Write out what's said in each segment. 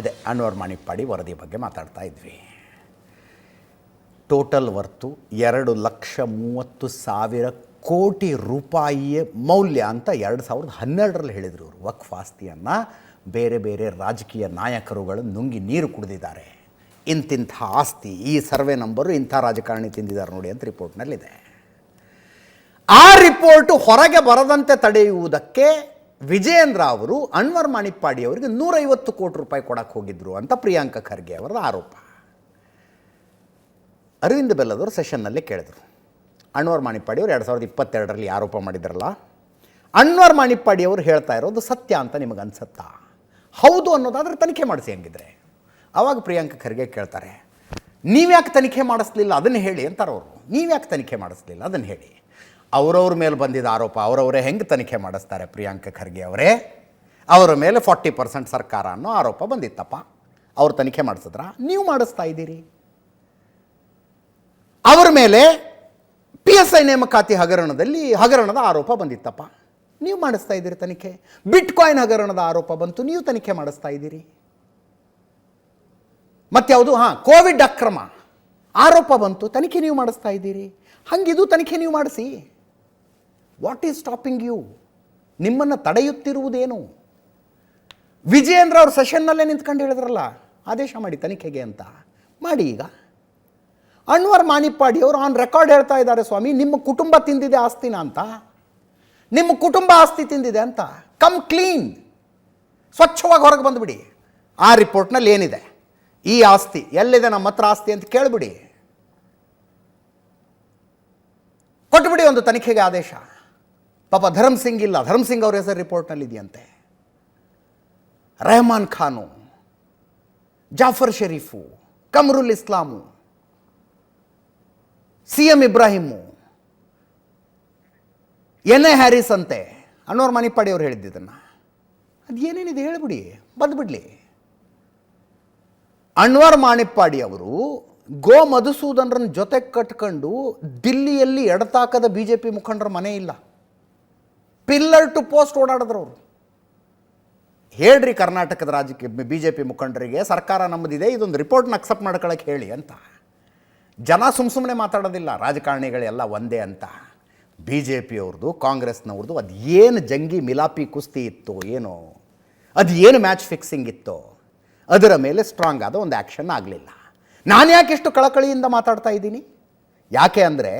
ಇದೆ ಅನ್ವರ್ ಮಾಣಿಪ್ಪಾಡಿ ವರದಿ ಬಗ್ಗೆ ಮಾತಾಡ್ತಾ ಇದ್ವಿ. ಟೋಟಲ್ ವರ್ತು 2,30,000 ಕೋಟಿ ರೂಪಾಯಿಯ ಮೌಲ್ಯ ಅಂತ 2012ರಲ್ಲಿ ಹೇಳಿದರು ಅವರು. ವಕ್ಫ್ ಆಸ್ತಿಯನ್ನು ಬೇರೆ ಬೇರೆ ರಾಜಕೀಯ ನಾಯಕರುಗಳು ನುಂಗಿ ನೀರು ಕುಡಿದಿದ್ದಾರೆ. ಇಂತಿಂಥ ಆಸ್ತಿ, ಈ ಸರ್ವೆ ನಂಬರು ಇಂಥ ರಾಜಕಾರಣಿ ತಿಂದಿದ್ದಾರೆ ನೋಡಿ ಅಂತ ರಿಪೋರ್ಟ್ನಲ್ಲಿದೆ. ಆ ರಿಪೋರ್ಟು ಹೊರಗೆ ಬರದಂತೆ ತಡೆಯುವುದಕ್ಕೆ ವಿಜಯೇಂದ್ರ ಅವರು ಅನ್ವರ್ ಮಾಣಿಪ್ಪಾಡಿ ಅವರಿಗೆ 150 ಕೋಟಿ ರೂಪಾಯಿ ಕೊಡಕ್ಕೆ ಹೋಗಿದ್ರು ಅಂತ ಪ್ರಿಯಾಂಕ ಖರ್ಗೆ ಅವರದ ಆರೋಪ. ಅರವಿಂದ್ ಬೆಲ್ಲದವರು ಸೆಷನ್ನಲ್ಲಿ ಕೇಳಿದರು, ಅನ್ವರ್ ಮಾಣಿಪ್ಪಾಡಿ ಅವರು 2022ರಲ್ಲಿ ಆರೋಪ ಮಾಡಿದ್ರಲ್ಲ, ಅನ್ವರ್ ಮಾಣಿಪ್ಪಾಡಿ ಅವರು ಹೇಳ್ತಾ ಇರೋದು ಸತ್ಯ ಅಂತ ನಿಮಗೆ ಅನ್ಸುತ್ತಾ? ಹೌದು ಅನ್ನೋದಾದರೆ ತನಿಖೆ ಮಾಡಿಸಿ ಹಂಗಿದ್ರೆ. ಆವಾಗ ಪ್ರಿಯಾಂಕ ಖರ್ಗೆ ಕೇಳ್ತಾರೆ, ನೀವ್ಯಾಕೆ ತನಿಖೆ ಮಾಡಿಸ್ಲಿಲ್ಲ ಅದನ್ನು ಹೇಳಿ ಅಂತಾರೆ ಅವರು. ನೀವ್ಯಾಕೆ ತನಿಖೆ ಮಾಡಿಸ್ಲಿಲ್ಲ ಅದನ್ನು ಹೇಳಿ. ಅವರವ್ರ ಮೇಲೆ ಬಂದಿದ್ದ ಆರೋಪ ಅವರವರೇ ಹೆಂಗೆ ತನಿಖೆ ಮಾಡಿಸ್ತಾರೆ ಪ್ರಿಯಾಂಕ ಖರ್ಗೆ ಅವರೇ? ಅವರ ಮೇಲೆ 40% ಸರ್ಕಾರ ಅನ್ನೋ ಆರೋಪ ಬಂದಿತ್ತಪ್ಪ, ಅವ್ರು ತನಿಖೆ ಮಾಡಿಸಿದ್ರ? ನೀವು ಮಾಡಿಸ್ತಾ ಇದ್ದೀರಿ. ಅವರ ಮೇಲೆ PSI ನೇಮಕಾತಿ ಹಗರಣದ ಆರೋಪ ಬಂದಿತ್ತಪ್ಪ, ನೀವು ಮಾಡಿಸ್ತಾ ಇದ್ದೀರಿ ತನಿಖೆ. ಬಿಟ್ಕಾಯಿನ್ ಹಗರಣದ ಆರೋಪ ಬಂತು, ನೀವು ತನಿಖೆ ಮಾಡಿಸ್ತಾ ಇದ್ದೀರಿ. ಮತ್ಯಾವುದು? ಕೋವಿಡ್ ಅಕ್ರಮ ಆರೋಪ ಬಂತು, ತನಿಖೆ ನೀವು ಮಾಡಿಸ್ತಾ ಇದ್ದೀರಿ. ಹಂಗಿದು ತನಿಖೆ ನೀವು ಮಾಡಿಸಿ. What is stopping you? ನಿಮ್ಮನ್ನು ತಡೆಯುತ್ತಿರುವುದೇನು? ವಿಜಯೇಂದ್ರ ಅವರು ಸೆಷನ್ನಲ್ಲೇ ನಿಂತ್ಕೊಂಡು ಹೇಳಿದ್ರಲ್ಲ, ಆದೇಶ ಮಾಡಿ ತನಿಖೆಗೆ ಅಂತ. ಮಾಡಿ. ಈಗ ಅನ್ವರ್ ಮಾಣಿಪ್ಪಾಡಿ ಅವರು ಆನ್ ರೆಕಾರ್ಡ್ ಹೇಳ್ತಾ ಇದ್ದಾರೆ, ಸ್ವಾಮಿ ನಿಮ್ಮ ಕುಟುಂಬ ತಿಂದಿದೆ ಆಸ್ತಿನ ಅಂತ, ನಿಮ್ಮ ಕುಟುಂಬ ಆಸ್ತಿ ತಿಂದಿದೆ ಅಂತ. ಕಮ್ ಕ್ಲೀನ್, ಸ್ವಚ್ಛವಾಗಿ ಹೊರಗೆ ಬಂದುಬಿಡಿ. ಆ ರಿಪೋರ್ಟ್ನಲ್ಲಿ ಏನಿದೆ, ಈ ಆಸ್ತಿ ಎಲ್ಲಿದೆ, ನಮ್ಮ ಹತ್ರ ಆಸ್ತಿ ಅಂತ ಕೇಳಿಬಿಡಿ, ಕೊಟ್ಟುಬಿಡಿ ಒಂದು ತನಿಖೆಗೆ ಆದೇಶ. ಪಾಪ ಧರ್ಮ್ ಸಿಂಗ್ ಇಲ್ಲ, ಧರ್ಮ್ ಸಿಂಗ್ ಅವ್ರ ಹೆಸರು ರಿಪೋರ್ಟ್ನಲ್ಲಿ ಇದೆಯಂತೆ. ರೆಹಮಾನ್ ಖಾನು, ಜಾಫರ್ ಶರೀಫು, ಕಮರುಲ್ ಇಸ್ಲಾಮು, CM ಇಬ್ರಾಹಿಮು, NA ಹ್ಯಾರಿಸ್ ಅಂತೆ. ಅನ್ವರ್ ಮಾಣಿಪ್ಪಾಡಿ ಅವರು ಹೇಳಿದ್ದನ್ನು. ಅದು ಏನೇನಿದೆ ಹೇಳಿಬಿಡಿ, ಬಂದುಬಿಡ್ಲಿ. ಅನ್ವರ್ ಮಾಣಿಪ್ಪಾಡಿ ಅವರು ಗೋ ಮಧುಸೂದನ್ರನ್ನ ಜೊತೆ ಕಟ್ಕೊಂಡು ದಿಲ್ಲಿಯಲ್ಲಿ ಎಡತಾಕದ BJP ಮುಖಂಡರ ಮನೆ ಇಲ್ಲ, ಪಿಲ್ಲರ್ ಟು ಪೋಸ್ಟ್ ಓಡಾಡಿದ್ರು ಅವರು. ಹೇಳ್ರಿ ಕರ್ನಾಟಕದ ರಾಜಕೀಯ BJP ಮುಖಂಡರಿಗೆ, ಸರ್ಕಾರ ನಮ್ಮದಿದೆ, ಇದೊಂದು ರಿಪೋರ್ಟ್ನ ಅಕ್ಸೆಪ್ಟ್ ಮಾಡ್ಕೊಳ್ಳೋಕೆ ಹೇಳಿ ಅಂತ. ಜನ ಸುಮ್ಮನೆ ಮಾತಾಡೋದಿಲ್ಲ, ರಾಜಕಾರಣಿಗಳೆಲ್ಲ ಒಂದೇ ಅಂತ. BJP ಅವ್ರದ್ದು, ಕಾಂಗ್ರೆಸ್ನವ್ರದ್ದು ಅದು ಏನು ಜಂಗಿ ಮಿಲಾಪಿ ಕುಸ್ತಿ ಇತ್ತು ಏನೋ, ಅದು ಏನು ಮ್ಯಾಚ್ ಫಿಕ್ಸಿಂಗ್ ಇತ್ತು, ಅದರ ಮೇಲೆ ಸ್ಟ್ರಾಂಗ್ ಆದ ಒಂದು ಆ್ಯಕ್ಷನ್ ಆಗಲಿಲ್ಲ. ನಾನು ಯಾಕೆ ಇಷ್ಟು ಕಳಕಳಿಯಿಂದ ಮಾತಾಡ್ತಾ ಇದ್ದೀನಿ? ಯಾಕೆ ಅಂದರೆ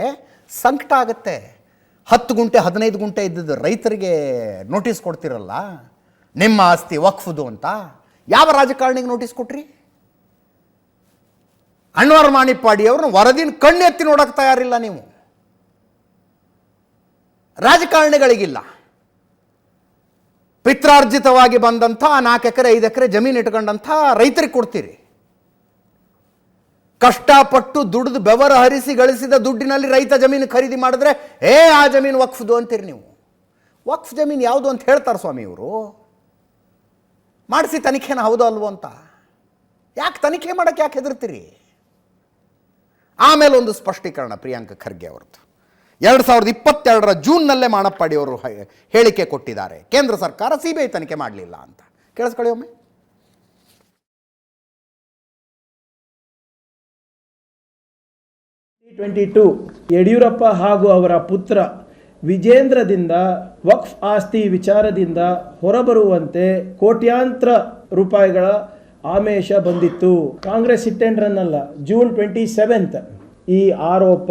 ಸಂಕಟ ಆಗುತ್ತೆ. 10 ಗುಂಟೆ 15 ಗುಂಟೆ ಇದ್ದದ್ದು ರೈತರಿಗೆ ನೋಟಿಸ್ ಕೊಡ್ತಿರಲ್ಲ, ನಿಮ್ಮ ಆಸ್ತಿ ವಕ್ಫುದು ಅಂತ. ಯಾವ ರಾಜಕಾರಣಿಗೆ ನೋಟಿಸ್ ಕೊಟ್ರಿ? ಅನ್ವರ್ ಮಾಣಿಪ್ಪಾಡಿ ಅವ್ರನ್ನ ವರದಿನ ಕಣ್ಣೆತ್ತಿ ನೋಡಕ್ಕೆ ತಯಾರಿಲ್ಲ ನೀವು. ರಾಜಕಾರಣಿಗಳಿಗಿಲ್ಲ. ಪಿತ್ರಾರ್ಜಿತವಾಗಿ ಬಂದಂಥ 4 ಎಕರೆ 5 ಎಕರೆ ಜಮೀನು ಇಟ್ಕೊಂಡಂಥ ರೈತರಿಗೆ ಕೊಡ್ತೀರಿ. ಕಷ್ಟಪಟ್ಟು ದುಡಿದು ಬೆವರು ಹರಿಸಿ ಗಳಿಸಿದ ದುಡ್ಡಿನಲ್ಲಿ ರೈತ ಜಮೀನು ಖರೀದಿ ಮಾಡಿದ್ರೆ ಆ ಜಮೀನು ವಕ್ಫ್ದು ಅಂತೀರಿ ನೀವು. ವಕ್ಫ್ ಜಮೀನು ಯಾವುದು ಅಂತ ಹೇಳ್ತಾರೆ ಸ್ವಾಮಿ ಇವರು. ಮಾಡಿಸಿ ತನಿಖೆನ ಹೌದೋ ಅಲ್ವೋ ಅಂತ. ಯಾಕೆ ತನಿಖೆ ಮಾಡೋಕ್ಕೆ ಯಾಕೆ ಹೆದರ್ತೀರಿ? ಆಮೇಲೆ ಒಂದು ಸ್ಪಷ್ಟೀಕರಣ ಪ್ರಿಯಾಂಕ ಖರ್ಗೆ ಅವ್ರದ್ದು. 2022ರ ಜೂನ್ನಲ್ಲೇ ಮಾಣಿಪ್ಪಾಡಿ ಅವರು ಹೇಳಿಕೆ ಕೊಟ್ಟಿದ್ದಾರೆ, ಕೇಂದ್ರ ಸರ್ಕಾರ CBI ತನಿಖೆ ಮಾಡಲಿಲ್ಲ ಅಂತ. ಕೇಳಿಸ್ಕೊಳ್ಳಿ ಒಮ್ಮೆ. 2022 ಯಡಿಯೂರಪ್ಪ ಹಾಗೂ ಅವರ ಪುತ್ರ ವಿಜೇಂದ್ರದಿಂದ ವಕ್ಫ್ ಆಸ್ತಿ ವಿಚಾರದಿಂದ ಹೊರಬರುವಂತೆ ಕೋಟ್ಯಾಂತರ ರೂಪಾಯಿಗಳ ಆಮಿಷ ಬಂದಿತ್ತು. ಕಾಂಗ್ರೆಸ್ ಹಿಟ್ ಆ್ಯಂಡ್ ರನ್ ಅಲ್ಲ. ಜೂನ್ 27 ಈ ಆರೋಪ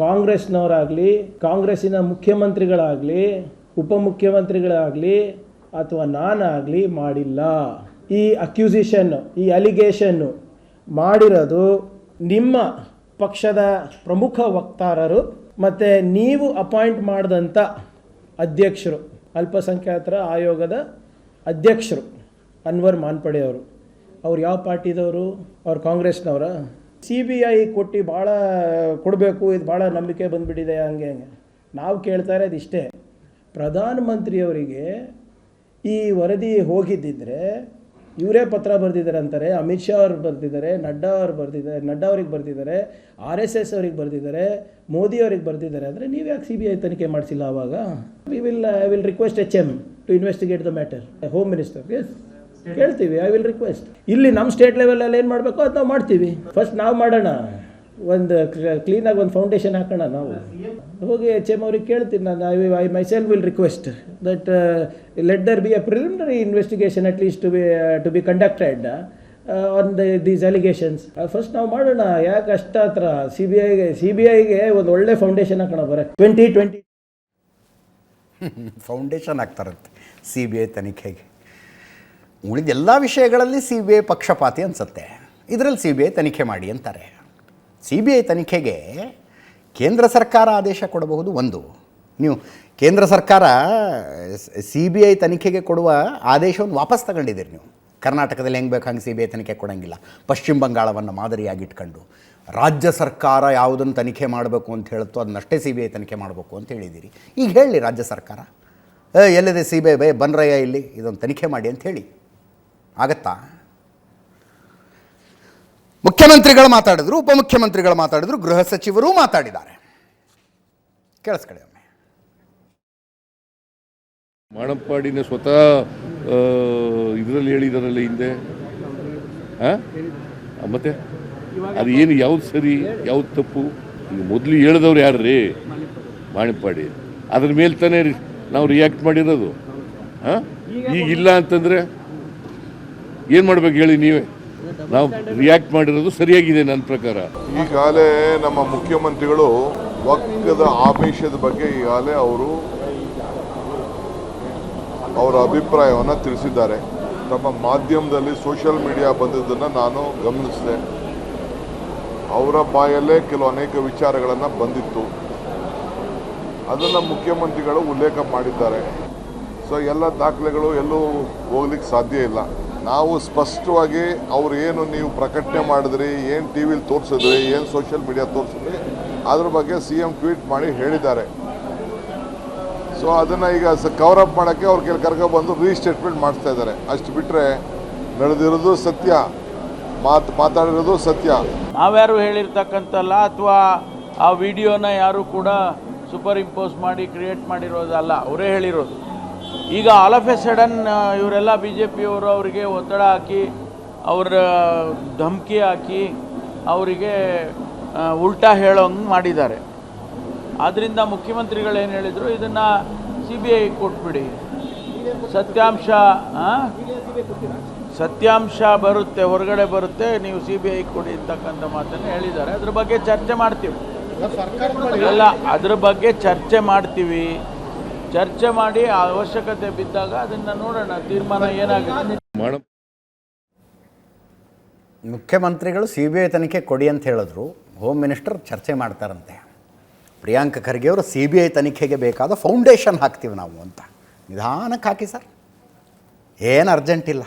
ಕಾಂಗ್ರೆಸ್ನವರಾಗಲಿ, ಕಾಂಗ್ರೆಸ್ಸಿನ ಮುಖ್ಯಮಂತ್ರಿಗಳಾಗಲಿ, ಉಪಮುಖ್ಯಮಂತ್ರಿಗಳಾಗಲಿ ಅಥವಾ ನಾನಾಗಲಿ ಮಾಡಿಲ್ಲ. ಈ ಅಕ್ಯೂಸಿಷನ್ನು, ಈ ಅಲಿಗೇಷನ್ನು ಮಾಡಿರೋದು ನಿಮ್ಮ ಪಕ್ಷದ ಪ್ರಮುಖ ವಕ್ತಾರರು ಮತ್ತು ನೀವು ಅಪಾಯಿಂಟ್ ಮಾಡಿದಂಥ ಅಧ್ಯಕ್ಷರು, ಅಲ್ಪಸಂಖ್ಯಾತರ ಆಯೋಗದ ಅಧ್ಯಕ್ಷರು ಅನ್ವರ್ ಮಾಣಿಪ್ಪಾಡಿ ಅವರು. ಅವ್ರು ಯಾವ ಪಾರ್ಟಿದವರು? ಅವ್ರು ಕಾಂಗ್ರೆಸ್ನವರ? CBI ಕೊಟ್ಟು ಭಾಳ ಕೊಡಬೇಕು, ಇದು ಭಾಳ ನಂಬಿಕೆ ಬಂದುಬಿಟ್ಟಿದೆ, ಹಂಗೆ ನಾವು ಕೇಳ್ತಾ ಇರೋದು ಇಷ್ಟೇ. ಪ್ರಧಾನಮಂತ್ರಿಯವರಿಗೆ ಈ ವರದಿ ಹೋಗಿದ್ದಿದ್ರೆ ಇವರೇ ಪತ್ರ ಬರೆದಿದ್ದಾರೆ ಅಂತಾರೆ. ಅಮಿತ್ ಶಾ ಅವ್ರಿಗೆ ಬರೆದಿದ್ದಾರೆ, ನಡ್ಡಾ ಅವ್ರಿಗೆ ಬರೆದಿದ್ದಾರೆ, RSS ಅವ್ರಿಗೆ ಬರೆದಿದ್ದಾರೆ, ಮೋದಿ ಅವ್ರಿಗೆ ಬರೆದಿದ್ದಾರೆ. ಅಂದರೆ ನೀವು ಯಾಕೆ CBI ತನಿಖೆ ಮಾಡಿಸಿಲ್ಲ? ಆವಾಗ I will request HM to investigate the matter. Home minister. Yes ಕೇಳ್ತೀವಿ. I will request. ಇಲ್ಲಿ ನಮ್ಮ ಸ್ಟೇಟ್ ಲೆವೆಲಲ್ಲಿ ಏನು ಮಾಡಬೇಕು ಅದು ನಾವು ಮಾಡ್ತೀವಿ. ಫಸ್ಟ್ ನಾವು ಮಾಡೋಣ, ಒಂದು ಕ್ಲೀನಾಗಿ ಒಂದು ಫೌಂಡೇಶನ್ ಹಾಕೋಣ. ನಾವು ಹೋಗಿ HM ಅವ್ರಿಗೆ ಕೇಳ್ತೀನಿ ನಾನು. I myself will request that let there be a preliminary investigation at least to be conducted on these allegations. First ನಾವು ಮಾಡೋಣ. ಯಾಕೆ ಅಷ್ಟ ಹತ್ರ ಸಿ ಬಿ ಐಗೆ ಒಂದು ಒಳ್ಳೆ ಫೌಂಡೇಶನ್ ಹಾಕೋಣ. ಬರ 2020 ಫೌಂಡೇಶನ್ ಆಗ್ತಾರಂತೆ CBI ತನಿಖೆಗೆ. ಉಳಿದ ಎಲ್ಲ ವಿಷಯಗಳಲ್ಲಿ CBI ಪಕ್ಷಪಾತಿ ಅನಿಸುತ್ತೆ, ಇದರಲ್ಲಿ CBI ತನಿಖೆ ಮಾಡಿ ಅಂತಾರೆ. CBI ತನಿಖೆಗೆ ಕೇಂದ್ರ ಸರ್ಕಾರ ಆದೇಶ ಕೊಡಬಹುದು. ಒಂದು, ನೀವು ಕೇಂದ್ರ ಸರ್ಕಾರ CBI ತನಿಖೆಗೆ ಕೊಡುವ ಆದೇಶವನ್ನು ವಾಪಸ್ ತಗೊಂಡಿದ್ದೀರಿ. ನೀವು ಕರ್ನಾಟಕದಲ್ಲಿ ಹೆಂಗೆ ಬೇಕು ಹಂಗೆ CBI ತನಿಖೆ ಕೊಡೋಂಗಿಲ್ಲ. ಪಶ್ಚಿಮ ಬಂಗಾಳವನ್ನು ಮಾದರಿಯಾಗಿಟ್ಕೊಂಡು ರಾಜ್ಯ ಸರ್ಕಾರ ಯಾವುದನ್ನು ತನಿಖೆ ಮಾಡಬೇಕು ಅಂತ ಹೇಳುತ್ತೋ ಅದನ್ನಷ್ಟೇ CBI ತನಿಖೆ ಮಾಡಬೇಕು ಅಂತ ಹೇಳಿದ್ದೀರಿ. ಈಗ ಹೇಳಿ ರಾಜ್ಯ ಸರ್ಕಾರ, ಎಲ್ಲಿದೆ CBI ಬನ್ರಯ್ಯ ಇಲ್ಲಿ ಇದೊಂದು ತನಿಖೆ ಮಾಡಿ ಅಂತ ಹೇಳಿ, ಆಗತ್ತಾ? ಮುಖ್ಯಮಂತ್ರಿಗಳು ಮಾತಾಡಿದ್ರು, ಉಪಮುಖ್ಯಮಂತ್ರಿಗಳು ಮಾತಾಡಿದ್ರು, ಗೃಹ ಸಚಿವರೂ ಮಾತಾಡಿದ್ದಾರೆ. ಕೇಳಿಸ್ಕೊಳ್ಳಿ ಒಮ್ಮೆ. ಮಾಣಪ್ಪಾಡಿನ ಸ್ವತಃ ಇದರಲ್ಲಿ ಹೇಳಿದಾರಲ್ಲ ಹಿಂದೆ, ಮತ್ತೆ ಅದು ಏನು ಯಾವ್ದು ಸರಿ ಯಾವ್ದು ತಪ್ಪು? ಈಗ ಮೊದಲು ಹೇಳಿದವ್ರು ಯಾರು ರೀ? ಮಾಣಪ್ಪಾಡಿ. ಅದ್ರ ಮೇಲೆ ತಾನೇ ನಾವು ರಿಯಾಕ್ಟ್ ಮಾಡಿರೋದು. ಈಗ ಇಲ್ಲ ಅಂತಂದರೆ ಏನು ಮಾಡ್ಬೇಕು ಹೇಳಿ ನೀವೇ? ನಾವು ರಿಯಾಕ್ಟ್ ಮಾಡಿರೋದು ಸರಿಯಾಗಿದೆ ನನ್ನ ಪ್ರಕಾರ. ಈಗಾಗಲೇ ನಮ್ಮ ಮುಖ್ಯಮಂತ್ರಿಗಳು ವಕ್ಫದ ಆಮಿಷದ ಬಗ್ಗೆ ಈಗಾಗಲೇ ಅವರ ಅಭಿಪ್ರಾಯವನ್ನು ತಿಳಿಸಿದ್ದಾರೆ. ತಮ್ಮ ಮಾಧ್ಯಮದಲ್ಲಿ ಸೋಷಿಯಲ್ ಮೀಡಿಯಾ ಬಂದಿದ್ದನ್ನು ನಾನು ಗಮನಿಸಿದೆ. ಅವರ ಬಾಯಲ್ಲೇ ಅನೇಕ ವಿಚಾರಗಳನ್ನು ಬಂದಿತ್ತು, ಅದನ್ನು ಮುಖ್ಯಮಂತ್ರಿಗಳು ಉಲ್ಲೇಖ ಮಾಡಿದ್ದಾರೆ. ಸೊ ಎಲ್ಲ ದಾಖಲೆಗಳು ಎಲ್ಲೂ ಹೋಗ್ಲಿಕ್ಕೆ ಸಾಧ್ಯ ಇಲ್ಲ. ನಾವು ಸ್ಪಷ್ಟವಾಗಿ ಅವ್ರು ಏನು ನೀವು ಪ್ರಕಟಣೆ ಮಾಡಿದ್ರಿ, ಏನು ಟಿ ವಿಲಿ ತೋರಿಸಿದ್ರಿ, ಏನು ಸೋಷಿಯಲ್ ಮೀಡಿಯಾ ತೋರಿಸಿದ್ರಿ, ಅದ್ರ ಬಗ್ಗೆ CM ಟ್ವೀಟ್ ಮಾಡಿ ಹೇಳಿದ್ದಾರೆ. ಸೊ ಅದನ್ನು ಈಗ ಕವರಪ್ ಮಾಡೋಕ್ಕೆ ಅವ್ರು ಕರ್ಕೊಬಂದು ರೀಸ್ಟೇಟ್ಮೆಂಟ್ ಮಾಡಿಸ್ತಾ ಇದ್ದಾರೆ. ಅಷ್ಟು ಬಿಟ್ಟರೆ ನಡೆದಿರೋದು ಸತ್ಯ, ಮಾತಾಡಿರೋದು ಸತ್ಯ. ನಾವ್ಯಾರು ಹೇಳಿರ್ತಕ್ಕಂಥಲ್ಲ, ಅಥವಾ ಆ ವಿಡಿಯೋನ ಯಾರು ಕೂಡ ಸೂಪರ್ ಇಂಪೋಸ್ ಮಾಡಿ ಕ್ರಿಯೇಟ್ ಮಾಡಿರೋದಲ್ಲ, ಅವರೇ ಹೇಳಿರೋದು. ಈಗ ಆಲ್ ಆಫ್ ಎ ಸಡನ್ ಇವರೆಲ್ಲ BJP ಅವರು ಅವರಿಗೆ ಒತ್ತಡ ಹಾಕಿ, ಅವರ ಧಮಕಿ ಹಾಕಿ, ಅವರಿಗೆ ಉಲ್ಟಾ ಹೇಳೋಂಗೆ ಮಾಡಿದ್ದಾರೆ. ಆದ್ದರಿಂದ ಮುಖ್ಯಮಂತ್ರಿಗಳು ಏನು ಹೇಳಿದರು, ಇದನ್ನು CBI ಕೊಟ್ಬಿಡಿ, ಸತ್ಯಾಂಶ ಬರುತ್ತೆ, ಹೊರಗಡೆ ಬರುತ್ತೆ, ನೀವು CBI ಕೊಡಿ ಅಂತಕ್ಕಂಥ ಮಾತನ್ನು ಹೇಳಿದ್ದಾರೆ. ಅದ್ರ ಬಗ್ಗೆ ಚರ್ಚೆ ಮಾಡ್ತೀವಿ. ಅಲ್ಲ, ಅದ್ರ ಬಗ್ಗೆ ಚರ್ಚೆ ಮಾಡ್ತೀವಿ. ಚರ್ಚೆ ಮಾಡಿ ಅವಶ್ಯಕತೆ ಬಿದ್ದಾಗ ಅದನ್ನು ನೋಡೋಣ, ತೀರ್ಮಾನ ಏನಾಗುತ್ತೆ. ಮುಖ್ಯಮಂತ್ರಿಗಳು CBI ತನಿಖೆ ಕೊಡಿ ಅಂತ ಹೇಳಿದ್ರು, ಹೋಮ್ ಮಿನಿಸ್ಟರ್ ಚರ್ಚೆ ಮಾಡ್ತಾರಂತೆ. ಪ್ರಿಯಾಂಕ ಖರ್ಗೆ ಅವರು CBI ತನಿಖೆಗೆ ಬೇಕಾದ ಫೌಂಡೇಶನ್ ಹಾಕ್ತೀವಿ ನಾವು ಅಂತ. ನಿಧಾನಕ್ಕೆ ಹಾಕಿ ಸರ್, ಏನು ಅರ್ಜೆಂಟ್ ಇಲ್ಲ,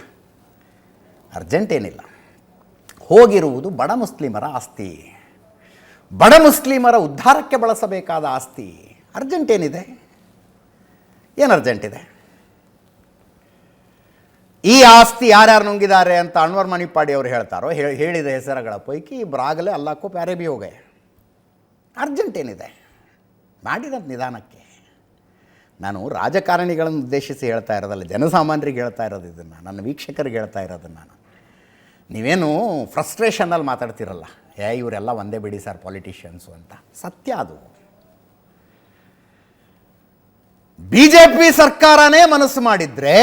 ಅರ್ಜೆಂಟ್ ಏನಿಲ್ಲ. ಹೋಗಿರುವುದು ಬಡ ಮುಸ್ಲಿಮರ ಆಸ್ತಿ, ಬಡ ಮುಸ್ಲಿಮರ ಉದ್ಧಾರಕ್ಕೆ ಬಳಸಬೇಕಾದ ಆಸ್ತಿ. ಅರ್ಜೆಂಟ್ ಏನಿದೆ? ಏನು ಅರ್ಜೆಂಟ್ ಇದೆ? ಈ ಆಸ್ತಿ ಯಾರ್ಯಾರು ನುಂಗಿದ್ದಾರೆ ಅಂತ ಅನ್ವರ್ ಮಣಿಪಾಡಿ ಅವರು ಹೇಳ್ತಾರೋ, ಹೇಳಿದ ಹೆಸರುಗಳ ಪೈಕಿ ಇಬ್ಬರಾಗಲೇ ಅಲ್ಲಾಕ್ಕೋ ಪ್ಯಾರೆ ಬಿ ಹೋಗೆ. ಅರ್ಜೆಂಟ್ ಏನಿದೆ? ಮಾಡಿರೋದು ನಿಧಾನಕ್ಕೆ. ನಾನು ರಾಜಕಾರಣಿಗಳನ್ನು ಉದ್ದೇಶಿಸಿ ಹೇಳ್ತಾ ಇರೋದಲ್ಲ, ಜನಸಾಮಾನ್ಯರಿಗೆ ಹೇಳ್ತಾ ಇರೋದು ಇದನ್ನು, ನನ್ನ ವೀಕ್ಷಕರಿಗೆ ಹೇಳ್ತಾ ಇರೋದನ್ನು ನಾನು. ನೀವೇನು ಫ್ರಸ್ಟ್ರೇಷನಲ್ಲಿ ಮಾತಾಡ್ತಿರಲ್ಲ, ಇವರೆಲ್ಲ ಒಂದೇ ಬಿಡಿ ಸರ್ ಪಾಲಿಟಿಷಿಯನ್ಸು ಅಂತ. ಸತ್ಯ ಅದು. BJP ಸರ್ಕಾರನೇ ಮನಸ್ಸು ಮಾಡಿದರೆ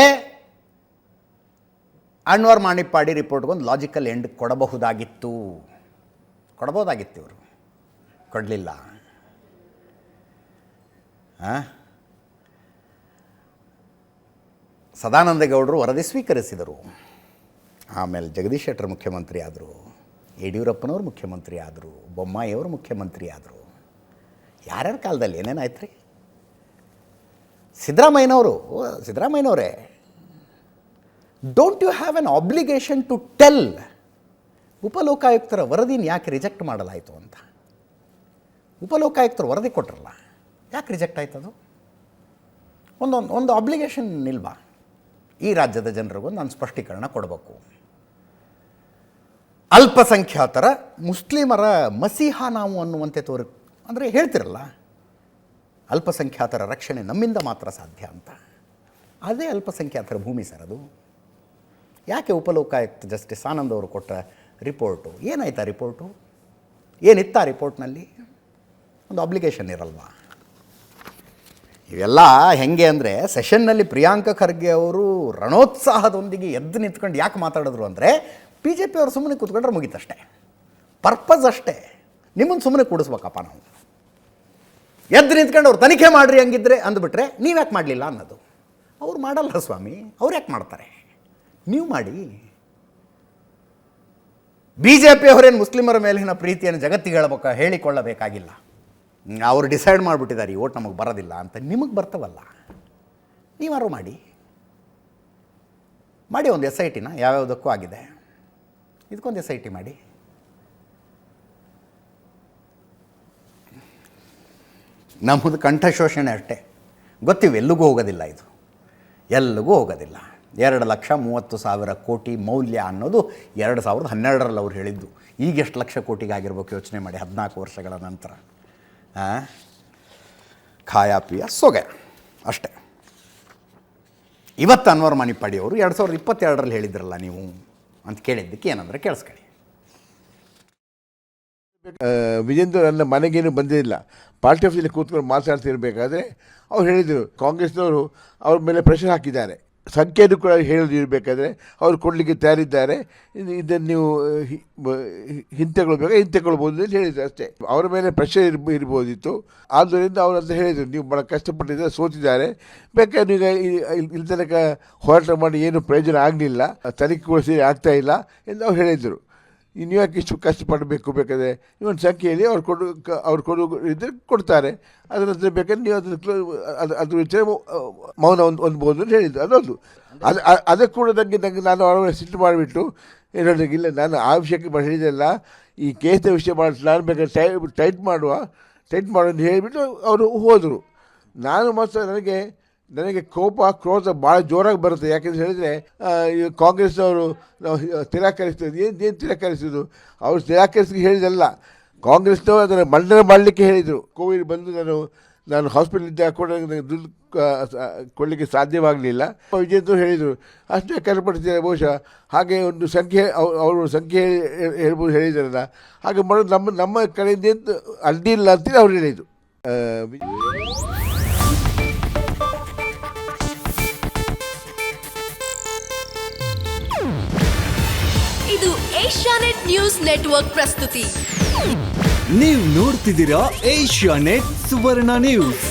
ಅನ್ವರ್ ಮಾಣಿಪ್ಪಾಡಿ ರಿಪೋರ್ಟ್ಗೊಂದು ಲಾಜಿಕಲ್ ಎಂಡ್ ಕೊಡಬಹುದಾಗಿತ್ತು ಇವರು. ಕೊಡಲಿಲ್ಲ. ಸದಾನಂದಗೌಡರು ವರದಿ ಸ್ವೀಕರಿಸಿದರು. ಆಮೇಲೆ ಜಗದೀಶ್ ಶೆಟ್ಟರ್ ಮುಖ್ಯಮಂತ್ರಿ ಆದರು, ಯಡಿಯೂರಪ್ಪನವರು ಮುಖ್ಯಮಂತ್ರಿ ಆದರು, ಬೊಮ್ಮಾಯಿಯವರು ಮುಖ್ಯಮಂತ್ರಿ ಆದರು. ಯಾರ್ಯಾರ ಕಾಲದಲ್ಲಿ ಏನೇನಾಯ್ತು ರೀ? ಸಿದ್ದರಾಮಯ್ಯನವರೇ, don't you have an obligation to tell ಉಪಲೋಕಾಯುಕ್ತರ ವರದಿನ ಯಾಕೆ ರಿಜೆಕ್ಟ್ ಮಾಡಲಾಯಿತು ಅಂತ? ಉಪಲೋಕಾಯುಕ್ತರು ವರದಿ ಕೊಟ್ಟರಲ್ಲ, ಯಾಕೆ ರಿಜೆಕ್ಟ್ ಆಯ್ತದು? ಒಂದು ಆಬ್ಲಿಗೇಷನ್ ಇಲ್ವಾ? ಈ ರಾಜ್ಯದ ಜನರಿಗೊಂದು ನಾನು ಸ್ಪಷ್ಟೀಕರಣ ಕೊಡಬೇಕು. ಅಲ್ಪಸಂಖ್ಯಾತರ ಮುಸ್ಲಿಮರ ಮಸೀಹ ನಾವು ಅನ್ನುವಂತೆ ಅಂದರೆ ಹೇಳ್ತಿರಲ್ಲ, ಅಲ್ಪಸಂಖ್ಯಾತರ ರಕ್ಷಣೆ ನಮ್ಮಿಂದ ಮಾತ್ರ ಸಾಧ್ಯ ಅಂತ. ಅದೇ ಅಲ್ಪಸಂಖ್ಯಾತರ ಭೂಮಿ ಸರ್ ಅದು. ಯಾಕೆ ಉಪಲೋಕಾಯುಕ್ತ ಜಸ್ಟಿಸ್ ಆನಂದ್ ಅವರು ಕೊಟ್ಟ ರಿಪೋರ್ಟು ಏನಾಯ್ತು ಆ ರಿಪೋರ್ಟು? ಏನಿತ್ತ ಆ ರಿಪೋರ್ಟ್ನಲ್ಲಿ? ಒಂದು ಅಬ್ಲಿಗೇಷನ್ ಇರಲ್ವಾ? ಇವೆಲ್ಲ ಹೆಂಗೆ ಅಂದರೆ ಸೆಷನ್ನಲ್ಲಿ ಪ್ರಿಯಾಂಕ ಖರ್ಗೆ ಅವರು ರಣೋತ್ಸಾಹದೊಂದಿಗೆ ಎದ್ದು ನಿಂತ್ಕೊಂಡು ಯಾಕೆ ಮಾತಾಡಿದ್ರು ಅಂದರೆ BJP ಅವರು ಸುಮ್ಮನೆ ಕೂತ್ಕೊಂಡ್ರೆ ಮುಗೀತಷ್ಟೇ, ಪರ್ಪಸ್ ಅಷ್ಟೇ. ನಿಮ್ಮನ್ನು ಸುಮ್ಮನೆ ಕೂಡಿಸ್ಬೇಕಪ್ಪ ನಾವು, ಎದ್ದು ನಿಂತ್ಕೊಂಡು ಅವ್ರು ತನಿಖೆ ಮಾಡಿರಿ ಹಂಗಿದ್ರೆ ಅಂದುಬಿಟ್ರೆ ನೀವ್ಯಾಕೆ ಮಾಡಲಿಲ್ಲ ಅನ್ನೋದು. ಅವ್ರು ಮಾಡಲ್ಲ ಸ್ವಾಮಿ, ಅವ್ರು ಯಾಕೆ ಮಾಡ್ತಾರೆ? ನೀವು ಮಾಡಿ. BJP ಅವರೇನು ಮುಸ್ಲಿಮರ ಮೇಲಿನ ಪ್ರೀತಿಯನ್ನು ಜಗತ್ತಿಗೆ ಹೇಳಿಕೊಳ್ಳಬೇಕಾಗಿಲ್ಲ. ಅವರು ಡಿಸೈಡ್ ಮಾಡಿಬಿಟ್ಟಿದ್ದಾರೆ ಈ ಓಟ್ ನಮಗೆ ಬರೋದಿಲ್ಲ ಅಂತ. ನಿಮಗೆ ಬರ್ತವಲ್ಲ, ನೀವಾರು ಮಾಡಿ ಒಂದು SITನ ಯಾವ್ಯಾವುದಕ್ಕೂ ಆಗಿದೆ, ಇದಕ್ಕೊಂದು SIT ಮಾಡಿ. ನಮ್ಮದು ಕಂಠಶೋಷಣೆ ಅಷ್ಟೇ, ಗೊತ್ತಿವೆ, ಎಲ್ಲಿಗೂ ಹೋಗೋದಿಲ್ಲ, ಇದು ಎಲ್ಲಿಗೂ ಹೋಗೋದಿಲ್ಲ. 2,30,000 ಕೋಟಿ ಮೌಲ್ಯ ಅನ್ನೋದು 2012ರಲ್ಲಿ ಅವ್ರು ಹೇಳಿದ್ದು. ಈಗ ಎಷ್ಟು ಲಕ್ಷ ಕೋಟಿಗಾಗಿರ್ಬೇಕು ಯೋಚನೆ ಮಾಡಿ, 14 ವರ್ಷಗಳ ನಂತರ. ಖಾಯಾ ಪಿಯ ಸೊಗೆ ಅಷ್ಟೇ. ಇವತ್ತು ಅನ್ವರ್ ಮಾಣಿಪ್ಪಾಡಿ ಅವರು 2022ರಲ್ಲಿ ಹೇಳಿದ್ರಲ್ಲ ನೀವು ಅಂತ ಕೇಳಿದ್ದಕ್ಕೆ ಏನಂದರೆ ಕೇಳಿಸ್ಕೊಳ್ಳಿ. ವಿಜೇಂದ್ರ ನನ್ನ ಮನೆಗೇನು ಬಂದಿರಲಿಲ್ಲ, ಪಾರ್ಟಿ ಆಫೀಸಲ್ಲಿ ಕೂತ್ಕೊಂಡು ಮಾತಾಡ್ತಿರ್ಬೇಕಾದ್ರೆ ಅವ್ರು ಹೇಳಿದರು ಕಾಂಗ್ರೆಸ್ನವರು ಅವ್ರ ಮೇಲೆ ಪ್ರೆಷರ್ ಹಾಕಿದ್ದಾರೆ, ಸಂಖ್ಯೆಯನ್ನು ಕೂಡ ಹೇಳೋದು ಇರಬೇಕಾದ್ರೆ ಅವ್ರು ಕೊಡಲಿಕ್ಕೆ ತಯಾರಿದ್ದಾರೆ, ಇದನ್ನು ನೀವು ಹಿಂತೆಗೊಳ್ಬೋದು ಅಂತ ಹೇಳಿದ್ರು ಅಷ್ಟೇ. ಅವರ ಮೇಲೆ ಪ್ರೆಷರ್ ಇರ್ಬೋದಿತ್ತು. ಆದ್ದರಿಂದ ಅವರು ಅಂತ ಹೇಳಿದರು, ನೀವು ಭಾಳ ಕಷ್ಟಪಟ್ಟಿದ್ದಾರೆ, ಸೋತಿದ್ದಾರೆ, ಬೇಕಾದ್ರೆ ಈಗ ಇಲ್ಲಿ ತನಕ ಹೋರಾಟ ಮಾಡಿ ಏನು ಪ್ರಯೋಜನ ಆಗಲಿಲ್ಲ, ತನಿಖೆ ಕೂಡ ಸೇರಿ ಆಗ್ತಾಯಿಲ್ಲ ಎಂದು ಅವ್ರು ಹೇಳಿದರು. ನೀವು ಯಾಕೆ ಇಷ್ಟು ಕಷ್ಟಪಡಬೇಕು, ಬೇಕಾದರೆ ಇವೊಂದು ಸಂಖ್ಯೆಯಲ್ಲಿ ಅವ್ರು ಇದ್ದರೆ ಕೊಡ್ತಾರೆ, ಅದರ ನಂತರ ಬೇಕಾದ್ರೆ ನೀವು ಅದ್ರ ವಿಚಾರ ಮೌನ ಹೊಂದ್ಬೋದು ಅಂತ ಹೇಳಿದ್ದು. ಅದೊಂದು ಅದಕ್ಕೆ ಕೂಡ ನನಗೆ ನಾನು ಅವರ ಸಿಟ್ಟು ಮಾಡಿಬಿಟ್ಟು ಇಲ್ಲ, ನಾನು ಆ ವಿಷಯಕ್ಕೆ ಹೇಳಿದೆಲ್ಲ, ಈ ಕೇಸ್ನ ವಿಷಯ ಮಾಡಿ ನಾನು ಬೇಕಾದ್ರೆ ಟೈಟ್ ಮಾಡುವ ಅಂತ ಹೇಳಿಬಿಟ್ಟು ಅವರು ಹೋದರು. ನಾನು ಮಾತ್ರ ನನಗೆ ಕೋಪ ಕ್ರೋಧ ಭಾಳ ಜೋರಾಗಿ ಬರುತ್ತೆ. ಯಾಕೆಂತ ಹೇಳಿದರೆ ಕಾಂಗ್ರೆಸ್ನವರು ನಾವು ತಿರಸ್ಕರಿಸ್ತೇವೆ. ಏನು ತಿರಸ್ಕರಿಸೋದು? ಅವರು ತಿರಸ್ಕರಿಸಿ ಹೇಳಿದಲ್ಲ, ಕಾಂಗ್ರೆಸ್ನವರು ಅದನ್ನು ಮಂಡನೆ ಮಾಡಲಿಕ್ಕೆ ಹೇಳಿದರು. ಕೋವಿಡ್ ಬಂದು ನಾನು ಹಾಸ್ಪಿಟಲಿದ್ದ ಕೂಡ ನನಗೆ ದುಡ್ಡು ಕೊಡಲಿಕ್ಕೆ ಸಾಧ್ಯವಾಗಲಿಲ್ಲ. ವಿಜೇಂದ್ರ ಹೇಳಿದರು, ಅಷ್ಟೇ ಕಷ್ಟಪಡ್ತಿದ್ದಾರೆ ಬಹುಶಃ, ಹಾಗೆ ಒಂದು ಸಂಖ್ಯೆ ಅವರು ಸಂಖ್ಯೆ ಹೇಳ್ಬೋದು ಹೇಳಿದಾರಲ್ಲ, ಹಾಗೆ ಮಾಡೋದು ನಮ್ಮ ಕಡೆಯಿಂದ ಅಡ್ಡಿಲ್ಲ ಅಂತೇಳಿ ಅವ್ರು ಹೇಳಿದರು. ಇದು ಏಷ್ಯಾನೆಟ್ ನ್ಯೂಸ್ ನೆಟ್ವರ್ಕ್ ಪ್ರಸ್ತುತಿ. ನೀವು ನೋಡ್ತಿದ್ದೀರಾ ಏಷ್ಯಾನೆಟ್ ಸುವರ್ಣ ನ್ಯೂಸ್.